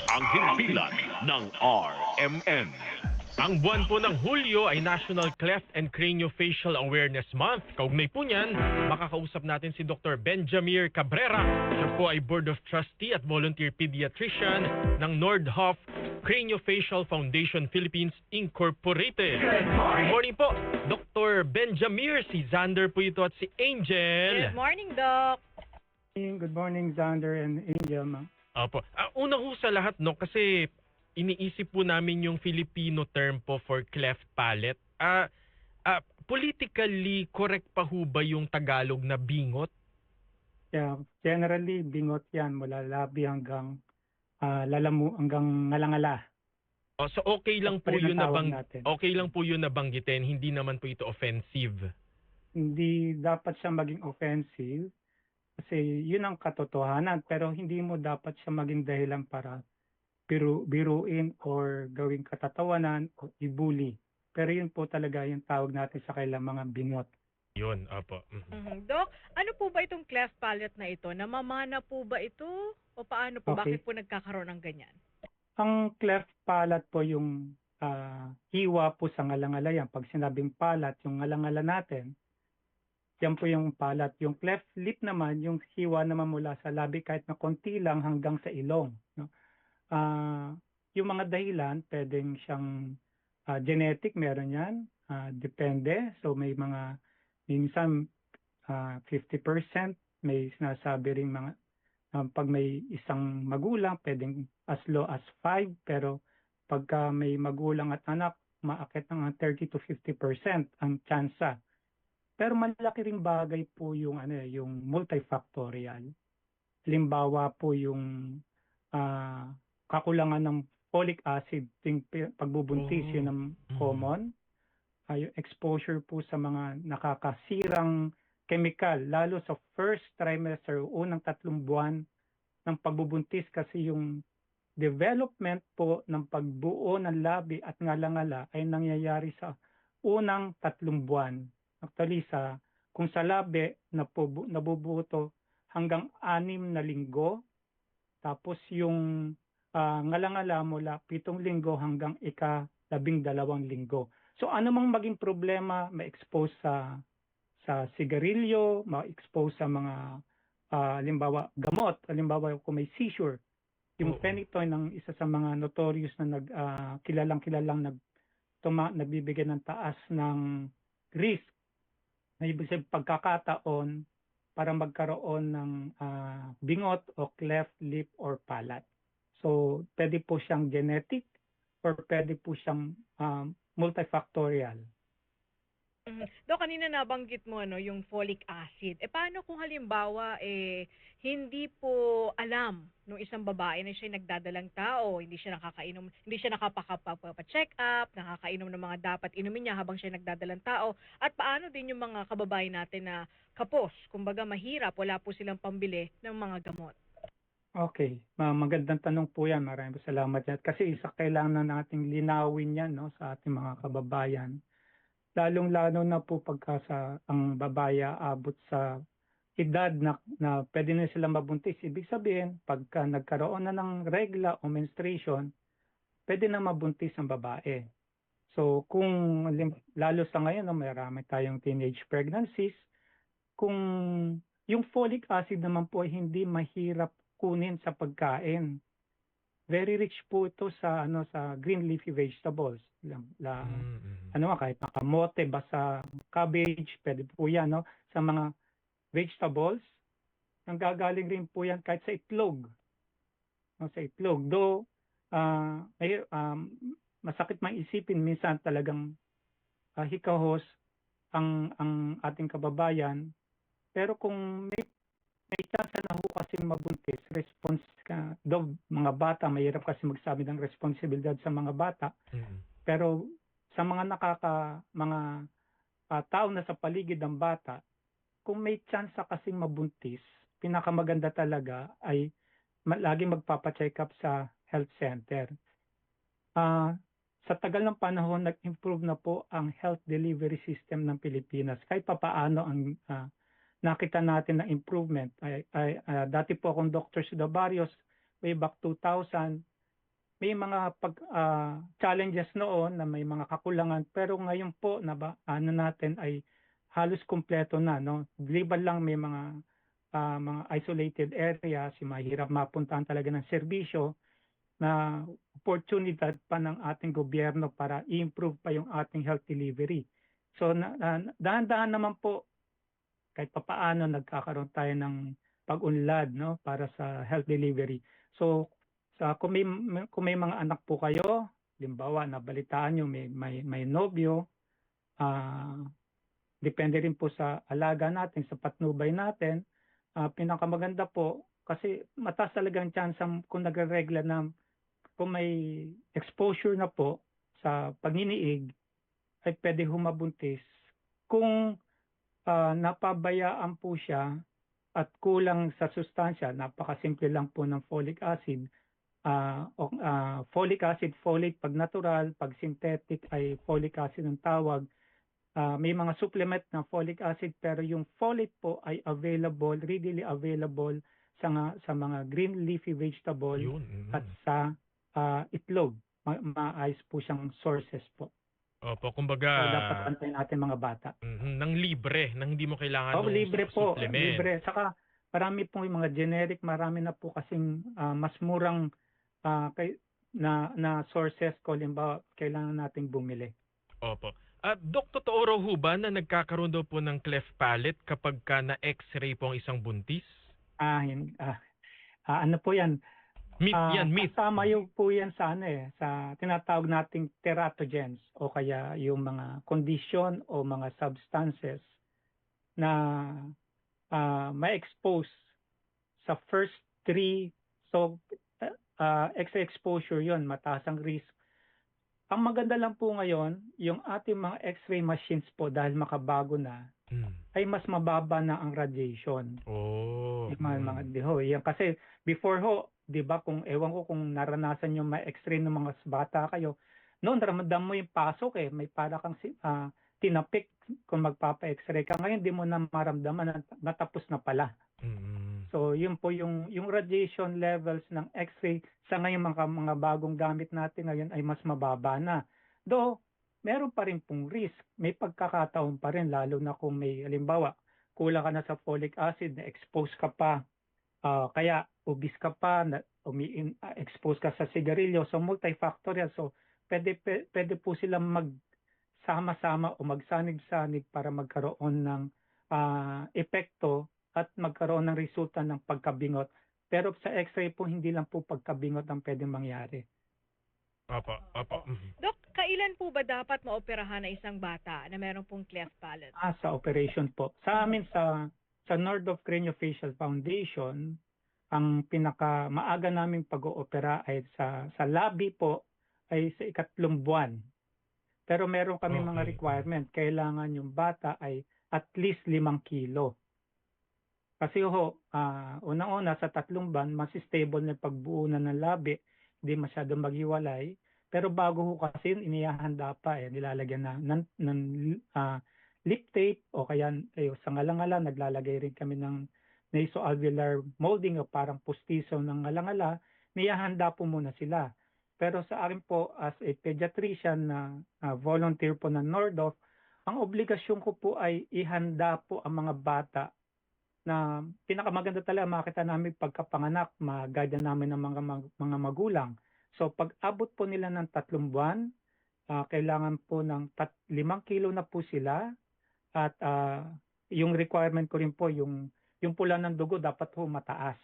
ang himpilan ng RMN. Ang buwan po ng Hulyo ay National Cleft and Craniofacial Awareness Month. Kaugnay po niyan, makakausap natin si Dr. Benjamir Cabrera. Siya po ay Board of Trustee at Volunteer Pediatrician ng Nordhoff Craniofacial Foundation Philippines Incorporated. Good morning po, Dr. Benjamir. Si Xander po ito at si Angel. Good morning, Doc. Good morning, Xander and Angel, ma'am. Opo. Una ho sa lahat, no, kasi iniisip po namin yung Filipino term po for cleft palate. Politically correct pa ho ba yung Tagalog na bingot? Yeah, generally, bingot yan mula labi hanggang hanggang ngalangala. So okay lang po yun natin. okay lang po yun nabanggitin, hindi naman po ito offensive. Hindi dapat siya maging offensive kasi yun ang katotohanan, pero hindi mo dapat siya maging dahilan para biruin or gawing katatawanan o ibuli. Pero yun po talaga yung tawag natin sa kailang mga bingot. Yun, opo. Doc, ano po ba itong cleft palate na ito? Namamana po ba ito? O paano po? Okay. Bakit po nagkakaroon ng ganyan? Ang cleft palate po yung hiwa po sa ngalangala yan. Pag sinabing palate, yung ngalangala natin, yan po yung palate. Yung cleft lip naman, yung hiwa naman mula sa labi kahit na konti lang hanggang sa ilong. No? Yung mga dahilan, pwedeng siyang genetic, meron yan. Depende. So may mga, minsan 50%, may sinasabi rin mga, pag may isang magulang, pwedeng as low as 5, pero pagka may magulang at anak, maakit ng 30 to 50% ang tsansa. Pero malaki ring bagay po yung, yung multifactorial. Halimbawa po yung kakulangan ng folic acid, yung pagbubuntis, yun ang common. Yung exposure po sa mga nakakasirang chemical, lalo sa first trimester, unang 3 buwan ng pagbubuntis, kasi yung development po ng pagbuo ng labi at ngalangala ay nangyayari sa unang 3 buwan. Actually, kung sa labi, nabubuto hanggang 6 na linggo, tapos yung ngalangala mula 7 linggo hanggang ika-12 linggo. So ano mang maging problema, ma-expose sa sigarilyo, ma-expose sa mga halimbawa gamot, halimbawa kung may seizure, yung phenytoin ng isa sa mga notorious na kilalang nagbibigay ng taas ng risk, na ibig sabihin pagkakataon para magkaroon ng bingot o cleft lip or palate. So, pwede po siyang genetic or pwede po siyang multifactorial. Doc, kanina nabanggit mo yung folic acid. Paano kung halimbawa hindi po alam nung isang babae na siya nagdadalang tao, hindi siya nakakainom, hindi siya nakapapa-check up, nakakainom ng mga dapat inumin niya habang siya nagdadalang tao, at paano din yung mga kababae natin na kapos, kumbaga mahirap, wala po silang pambili ng mga gamot? Okay, magandang tanong po yan. Maraming salamat yan. Kasi kailangan nating linawin yan, no, sa ating mga kababayan. Lalong-lalo na po pagka ang babae abot sa edad na pwede na silang mabuntis. Ibig sabihin, pagka nagkaroon na ng regla o menstruation, pwede na mabuntis ang babae. So kung lalo sa ngayon, no, marami tayong teenage pregnancies, kung yung folic acid naman po ay hindi mahirap kunin sa pagkain. Very rich po ito sa green leafy vegetables. Kahit nakamote, basta cabbage, pwede po yan, no? Sa mga vegetables, nanggagaling rin po yan kahit sa itlog. No, sa itlog. Though, masakit mang isipin, minsan talagang hikahos ang ating kababayan. Pero kung may chance na ho kasing mabuntis, mga bata, mahirap kasi magsabi ng responsibilidad sa mga bata. Pero sa mga tao na sa paligid ng bata, kung may chance kasing mabuntis, pinakamaganda talaga ay lagi magpapacheck up sa health center. Sa tagal ng panahon, nag-improve na po ang health delivery system ng Pilipinas. Kahit papaano ang nakita natin na improvement. Dati po akong Dr. Sudabarios, way back 2000, may mga challenges noon na may mga kakulangan, pero ngayon po na ano natin ay halos kumpleto na, no? Liban lang may mga isolated areas, yung mahirap mapuntahan talaga ng serbisyo, na oportunidad pa ng ating gobyerno para i-improve pa yung ating health delivery. So dahan-dahan naman po kahit papaano nagkakaroon tayo ng pag-unlad, no, para sa health delivery. So kung may mga anak po kayo, limbawa nabalitaan nyo may nobyo, depende rin po sa alaga natin, sa patnubay natin, pinakamaganda po kasi mataas talagang chance kung nagre-regla na kung may exposure na po sa paginiig ay pwede humabuntis kung napabayaan po siya at kulang sa sustansya. Napakasimple lang po ng folic acid. Folic acid, folate pag natural, pag synthetic ay folic acid ang tawag. May mga supplement ng folic acid pero yung folate po ay readily available sa mga green leafy vegetable at sa itlog. Maayos po siyang sources po. Opo, kumbaga So dapat bantayan natin mga bata. Nang libre, nang hindi mo kailangan ng libre po, supplement. libre. Saka marami pong yung mga generic, marami na po kasing mas murang na sources ko, limbawa kailangan nating bumili. Opo. Dok, totoo raw ho ba na nagkakaroon daw po ng cleft palate kapag na-x-ray po ang isang buntis? Ano po yan? Myth yan, myth. Kasama yung po yan sa sa tinatawag nating teratogens o kaya yung mga condition o mga substances na ma-expose sa first 3. So extra exposure yon, mataas ang risk. Ang maganda lang po ngayon, yung ating mga x-ray machines po dahil makabago na, ay mas mababa na ang radiation. Yan kasi before ho, 'di ba, kung ewan ko kung naranasan niyo ma-x-ray ng mga bata kayo, noon ramdam mo yung pasok may para kang tinapik kung magpapa-x-ray ka. Ngayon di mo na maramdaman, natapos na pala. So yun po yung radiation levels ng x-ray sa ngayon mga bagong gamit natin ngayon ay mas mababa na. Though meron pa rin pong risk, may pagkakataon pa rin lalo na kung may halimbawa kulang ka na sa folic acid, na expose ka pa, kaya obese ka pa, expose ka sa sigarilyo, so multifactorial. So pwede po silang magsama-sama o magsanib-sanib para magkaroon ng epekto at magkaroon ng resulta ng pagkabingot. Pero sa x-ray po, hindi lang po pagkabingot ang pwedeng mangyari. Opo. Dok, kailan po ba dapat maoperahan na isang bata na meron pong cleft palate? Sa operation po. Sa amin sa Nordoff Craniofacial Foundation, ang pinakamaaga naming pag-oopera ay sa labi po ay sa 3 buwan. Pero meron kami mga requirement. Kailangan yung bata ay at least 5 kilo. Kasi unang-una sa 3 buwan, mas stable na pagbuo na ng labi, hindi masyadong maghiwalay. Pero bago ho kasi inihahanda pa, nilalagyan na ng lip tape o kaya sa ngalangala, naglalagay rin kami ng nasoalveolar molding o parang pustiso ng ngalangala, niyahanda po muna sila. Pero sa akin po as a pediatrician na volunteer po ng Nordoff, ang obligasyon ko po ay ihanda po ang mga bata na pinakamaganda talaga makita namin pagkapanganak, mag-guide namin ng mga magulang. So pag abot po nila ng 3 buwan, kailangan po ng 5 kilo na po sila at yung requirement ko rin po yung pula ng dugo dapat po mataas.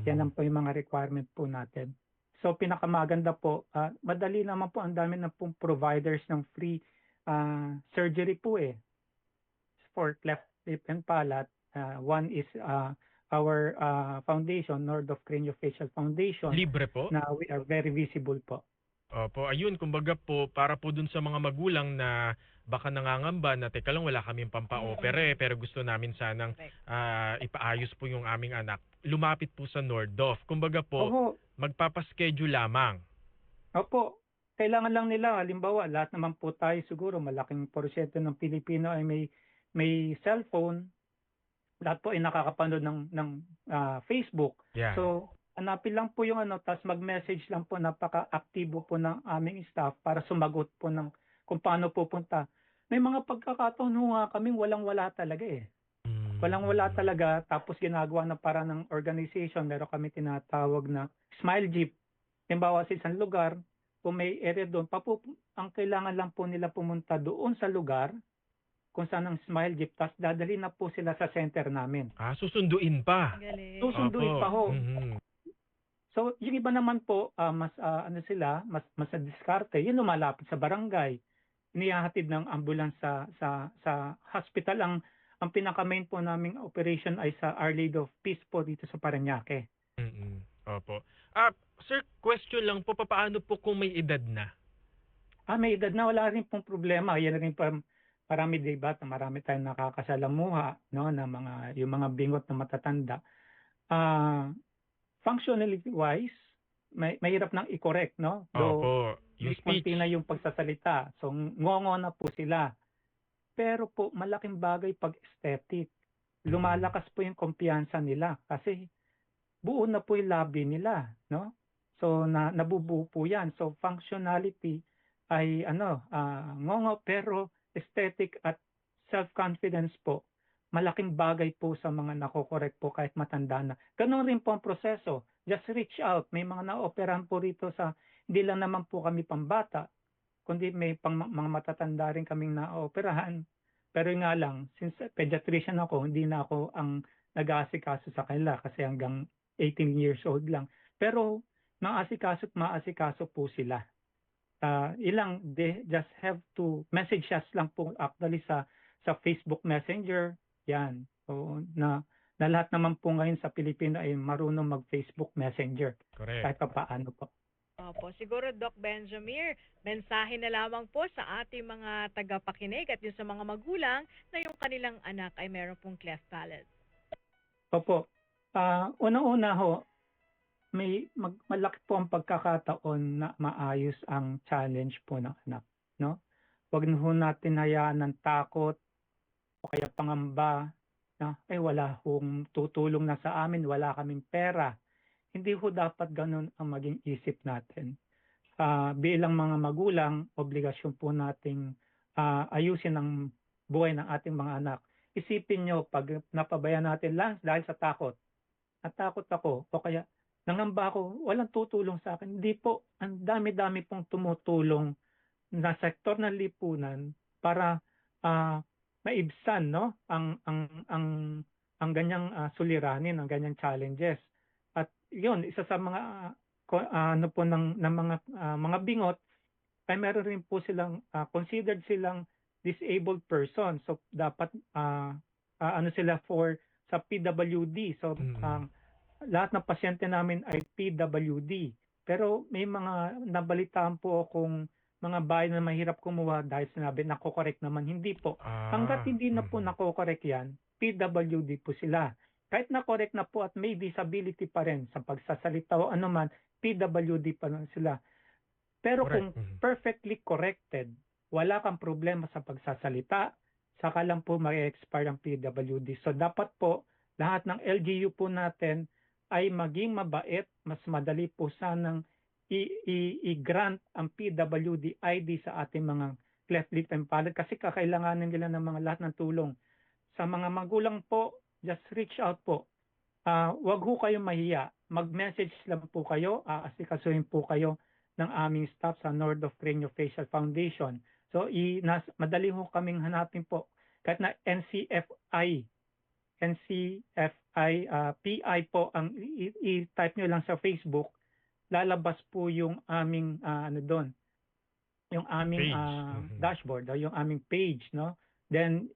Yan ang po yung mga requirement po natin. So pinakamaganda po, madali naman po, ang dami na pong providers ng free surgery po for cleft lip and palate. One is our foundation, Nordoff Craniofacial Foundation. Libre po? Na we are very visible po. Opo, ayun, kumbaga po, para po dun sa mga magulang na baka nangangamba na teka lang, wala kaming pampa-opere pero gusto namin sanang ipaayos po yung aming anak. Lumapit po sa Nordoff. Kumbaga po, magpapaschedule lamang. Opo, kailangan lang nila, halimbawa, lahat naman po tayo siguro, malaking porsyento ng Pilipino ay may cellphone, lahat po ay nakakapanood ng Facebook. Yeah. So, Hanapin lang po yung tapos mag-message lang po, napaka-aktibo po ng aming staff para sumagot po ng kung paano pupunta. May mga pagkakataon ho nga kaming walang-wala talaga eh. Walang-wala talaga, tapos ginagawa na para ng organization, meron kami tinatawag na smile jeep. Halimbawa sa isang lugar, kung may area doon, ang kailangan lang po nila pumunta doon sa lugar kung saan ang smile jeep, tapos dadali na po sila sa center namin. Susunduin pa. Galing. Susunduin pa ho. Mhm. So, yung iba naman po, mas mas diskarte, yun lumalapit sa barangay. Inihahatid ng ambulance sa hospital. Ang pinaka-main po naming operation ay sa Our Lady of Peace po dito sa Parañaque. Mhm. Opo. Sir, question lang po, paano po kung may edad na? May edad na, wala rin pong problema. Yan rin po, marami diba, marami tayong nakakasalamuha, no, na yung mga bingot na matatanda. Functionality wise, mahirap nang i-correct, no? Opo. Yung speech. Konti na yung pagsasalita. So, ngongo na po sila. Pero po, malaking bagay pag aesthetic. Lumalakas po yung kumpiyansa nila kasi buo na po yung labi nila, no? So, nabubuo po yan. So, functionality ay ngongo, pero aesthetic at self-confidence po, malaking bagay po sa mga nakokorek po kahit matanda na. Ganun rin po ang proseso. Just reach out. May mga na-operahan po rito hindi lang naman po kami pambata, kundi may mga matatanda rin kaming na-operahan. Pero nga lang, since pediatrician ako, hindi na ako ang nag-aasikaso sa kanila kasi hanggang 18 years old lang. Pero maasikaso po sila. They just have to message us lang po actually sa Facebook Messenger. Yan. So, na lahat naman po ngayon sa Pilipino ay marunong mag-Facebook Messenger. Correct. Kahit pa paano po. Opo, siguro Doc Benjamir, mensahe na lamang po sa ating mga tagapakinig at yung sa mga magulang na yung kanilang anak ay meron pong cleft palate. Opo. Una-una ho, malaki po ang pagkakataon na maayos ang challenge po ng anak, no? Huwag na ho natin hayaan ng takot o kaya pangamba na wala hong tutulong na sa amin, wala kaming pera. Hindi ho dapat ganun ang maging isip natin. Bilang mga magulang, obligasyon po nating ayusin ang buhay ng ating mga anak. Isipin nyo, pag napabayaan natin lang dahil sa takot, natakot ako o kaya nangamba ako, walang tutulong sa akin. Hindi po, ang dami-dami pong tumutulong na sektor ng lipunan para maibsan, no, ang ganyang suliranin, ang ganyang challenges. At yun, isa sa mga mga bingot ay meron rin po silang considered silang disabled person. So dapat sila sa PWD. So lahat ng pasyente namin ay PWD. Pero may mga nabalitaan po akong mga bayan na mahirap kumuha dahil sinabi nako-correct naman. Hindi po. Hanggat hindi na po nako-correct yan, PWD po sila. Kahit na-correct na po at may disability pa rin sa pagsasalita o anuman, PWD pa rin sila. Pero kung perfectly corrected, wala kang problema sa pagsasalita, saka lang po mag-expire ang PWD. So dapat po, lahat ng LGU po natin ay maging mabait, mas madali po sanang i-grant ang PWD ID sa ating mga cleft lip and palate kasi kakailanganin nila ng mga lahat ng tulong. Sa mga magulang po, just reach out po. Wag ho kayong mahiya. Mag-message lang po kayo, asikasuhin po kayo ng aming staff sa North of Craniofacial Foundation. So, madali ho kaming hanapin po. Kahit na NCFI, PI po, i-type nyo lang sa Facebook, lalabas po yung aming doon, yung aming dashboard, yung aming page, no? Then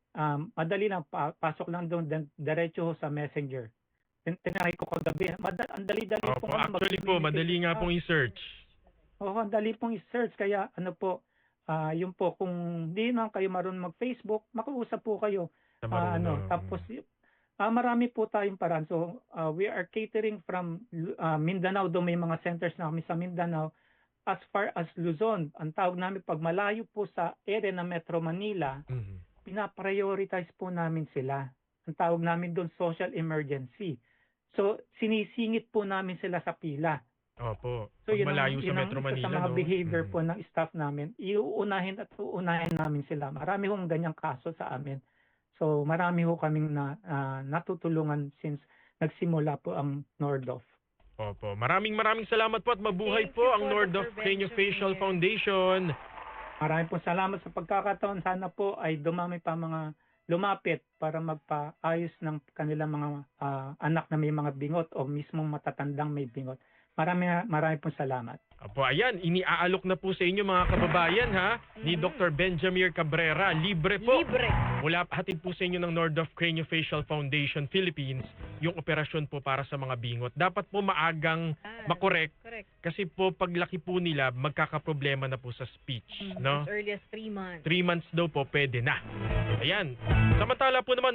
madali lang, pasok lang doon, then diretso sa Messenger. Then tinry ko kagabi, ang dali-dali po. Actually po, madali nga pong i-search. Oo, dali pong i-search, kaya yun po, kung di naman kayo marunong mag-Facebook, makiusap po kayo. Tapos marami po tayong paraan. So, we are catering from Mindanao, do may mga centers na kami sa Mindanao, as far as Luzon. Ang tawag namin, pag malayo po sa area ng Metro Manila, pinaprioritize po namin sila. Ang tawag namin doon, social emergency. So, sinisingit po namin sila sa pila. Opo. So, Pag yun ang, malayo sa yun ang Metro isa Manila, sa mga no? behavior Mm. po ng staff namin. Iuunahin at uunahin namin sila. Marami hong ganyang kaso sa amin. So, marami ho kaming natutulungan since nagsimula po ang Nordoff. Opo. Maraming salamat po at mabuhay Thank po you ang po, Nordoff Dr. Craniofacial Benjamin. Foundation. Maraming po salamat sa pagkakataon. Sana po ay dumami pa mga lumapit para magpaayos ng kanilang mga anak na may mga bingot o mismong matatandang may bingot. Marami po salamat. Opo, ayan, iniaalok na po sa inyo mga kababayan ha, ni Mhm. Dr. Benjamin Cabrera. Libre po. Libre. Mula hatid po sa inyo ng Nordoff Craniofacial Foundation Philippines yung operasyon po para sa mga bingot. Dapat po maagang makorek Correct. kasi po paglaki po nila magkakaproblema na po sa speech, no? As early as 3 months. 3 months daw po pwede na. Ayan. Samantala po naman